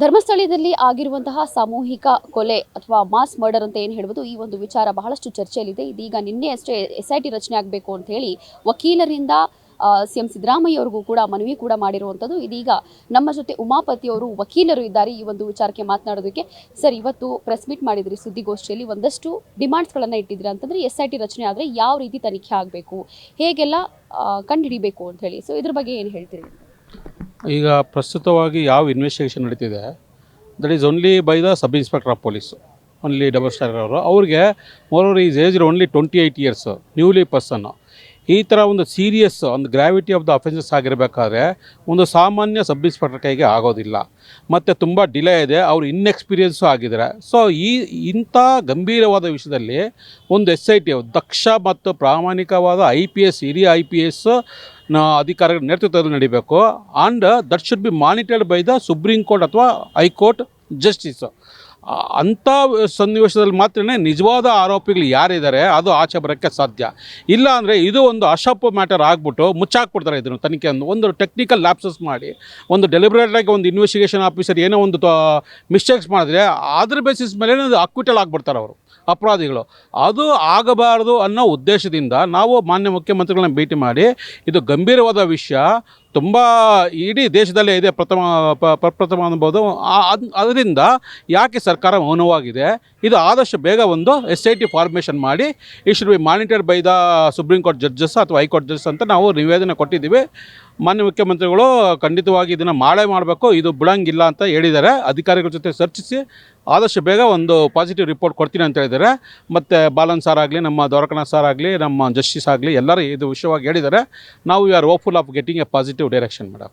ಧರ್ಮಸ್ಥಳದಲ್ಲಿ ಆಗಿರುವಂತಹ ಸಾಮೂಹಿಕ ಕೊಲೆ ಅಥವಾ ಮಾಸ್ ಮರ್ಡರ್ ಅಂತ ಏನು ಹೇಳ್ಬೋದು, ಈ ಒಂದು ವಿಚಾರ ಬಹಳಷ್ಟು ಚರ್ಚೆಯಲ್ಲಿದೆ. ಇದೀಗ ನಿನ್ನೆ ಅಷ್ಟೇ SIT ರಚನೆ ಆಗಬೇಕು ಅಂತ ಹೇಳಿ ವಕೀಲರಿಂದ CM ಸಿದ್ದರಾಮಯ್ಯ ಅವರಿಗೂ ಕೂಡ ಮನವಿ ಕೂಡ ಮಾಡಿರುವಂಥದ್ದು. ಇದೀಗ ನಮ್ಮ ಜೊತೆ ಉಮಾಪತಿ ಅವರು ವಕೀಲರು ಇದ್ದಾರೆ ಈ ಒಂದು ವಿಚಾರಕ್ಕೆ ಮಾತನಾಡೋದಕ್ಕೆ. ಸರ್, ಇವತ್ತು ಪ್ರೆಸ್ ಮೀಟ್ ಮಾಡಿದ್ರಿ, ಸುದ್ದಿಗೋಷ್ಠಿಯಲ್ಲಿ ಒಂದಷ್ಟು ಡಿಮಾಂಡ್ಸ್ಗಳನ್ನು ಇಟ್ಟಿದ್ರಿ ಅಂತಂದರೆ SIT ರಚನೆ ಆದರೆ ಯಾವ ರೀತಿ ತನಿಖೆ ಆಗಬೇಕು, ಹೇಗೆಲ್ಲ ಕಂಡುಹಿಡಿಬೇಕು ಅಂತ ಹೇಳಿ. ಸೊ ಇದ್ರ ಬಗ್ಗೆ ಏನು ಹೇಳ್ತೀರಿ? ಈಗ ಪ್ರಸ್ತುತವಾಗಿ ಯಾವ ಇನ್ವೆಸ್ಟಿಗೇಷನ್ ನಡೀತಿದೆ, that is only by the sub inspector of police, only double star ಅವರು. ಅವ್ರಿಗೆ moreover is age only 28 years, newly ಪರ್ಸನ್ನು. ಈ ಥರ ಒಂದು ಸೀರಿಯಸ್ ಒಂದು ಗ್ರಾವಿಟಿ ಆಫ್ ದ ಅಫೆನ್ಸಸ್ ಆಗಿರಬೇಕಾದ್ರೆ ಒಂದು ಸಾಮಾನ್ಯ ಸಬ್ ಇನ್ಸ್ಪೆಕ್ಟರ್ ಕೈಗೆ ಆಗೋದಿಲ್ಲ. ಮತ್ತು ತುಂಬ ಡಿಲೇ ಇದೆ, ಅವರು ಇನ್ಎಕ್ಸ್ಪೀರಿಯನ್ಸು ಆಗಿದ್ದಾರೆ. ಸೊ ಇಂಥ ಗಂಭೀರವಾದ ವಿಷಯದಲ್ಲಿ ಒಂದು SIT ದಕ್ಷ ಮತ್ತು ಪ್ರಾಮಾಣಿಕವಾದ IPS, ಹಿರಿಯ IPS ಅಧಿಕಾರಿಗಳ ನೇತೃತ್ವದಲ್ಲಿ ನಡೀಬೇಕು. And that should be monitored by the supreme court ಅಥವಾ ಹೈಕೋರ್ಟ್ ಜಸ್ಟಿಸ್. ಅಂಥ ಸನ್ನಿವೇಶದಲ್ಲಿ ಮಾತ್ರ ನಿಜವಾದ ಆರೋಪಿಗಳು ಯಾರಿದ್ದಾರೆ ಅದು ಆಚೆ ಬರೋಕ್ಕೆ ಸಾಧ್ಯ. ಇಲ್ಲ ಅಂದರೆ ಇದು ಒಂದು ಅಶಪ್ ಮ್ಯಾಟರ್ ಆಗಿಬಿಟ್ಟು ಮುಚ್ಚಾಕ್ಬಿಡ್ತಾರೆ ಇದನ್ನು ತನಿಖೆ. ಒಂದು ಟೆಕ್ನಿಕಲ್ ಲ್ಯಾಪ್ಸಸ್ ಮಾಡಿ ಒಂದು ಡೆಲಿಬ್ರೇಟಾಗಿ ಒಂದು ಇನ್ವೆಸ್ಟಿಗೇಷನ್ ಆಫೀಸರ್ ಏನೋ ಒಂದು ಮಿಸ್ಟೇಕ್ಸ್ ಮಾಡಿದ್ರೆ ಅದ್ರ ಬೇಸಿಸ್ ಮೇಲೆ ಅಕ್ವಿಟಲ್ ಆಗಿಬಿಡ್ತಾರೆ ಅವರು ಅಪರಾಧಿಗಳು. ಅದು ಆಗಬಾರ್ದು ಅನ್ನೋ ಉದ್ದೇಶದಿಂದ ನಾವು ಮಾನ್ಯ ಮುಖ್ಯಮಂತ್ರಿಗಳನ್ನ ಭೇಟಿ ಮಾಡಿ ಇದು ಗಂಭೀರವಾದ ವಿಷಯ, ತುಂಬ ಇಡೀ ದೇಶದಲ್ಲೇ ಇದೆ, ಪ್ರಪ್ರಥಮ ಅನ್ಬೋದು. ಅದರಿಂದ ಯಾಕೆ ಸರ್ಕಾರ ಮೌನವಾಗಿದೆ, ಇದು ಆದಷ್ಟು ಬೇಗ ಒಂದು SIT ಫಾರ್ಮೇಷನ್ ಮಾಡಿ it should be monitored by the supreme court judges ಅಥವಾ ಹೈಕೋರ್ಟ್ ಜಡ್ಜಸ್ ಅಂತ ನಾವು ನಿವೇದನೆ ಕೊಟ್ಟಿದ್ದೀವಿ. ಮಾನ್ಯ ಮುಖ್ಯಮಂತ್ರಿಗಳು ಖಂಡಿತವಾಗಿ ಇದನ್ನು ಮಾಡಬೇಕು, ಇದು ಬಿಡಂಗಿಲ್ಲ ಅಂತ ಹೇಳಿದ್ದಾರೆ. ಅಧಿಕಾರಿಗಳ ಜೊತೆ ಚರ್ಚಿಸಿ ಆದಷ್ಟು ಬೇಗ ಒಂದು ಪಾಸಿಟಿವ್ ರಿಪೋರ್ಟ್ ಕೊಡ್ತೀನಿ ಅಂತ ಹೇಳಿದ್ದಾರೆ. ಮತ್ತು ಬಾಲನ್ ಸಾರ್ ಆಗಲಿ, ನಮ್ಮ ದ್ವಾರಕನಾಥ್ ಸಾರ್ ಆಗಲಿ, ನಮ್ಮ ಜಸ್ಟಿಸ್ ಆಗಲಿ ಎಲ್ಲರೂ ಇದು ವಿಷಯವಾಗಿ ಹೇಳಿದ್ದಾರೆ. ನಾವು we are hopeful of getting A positive direction madam.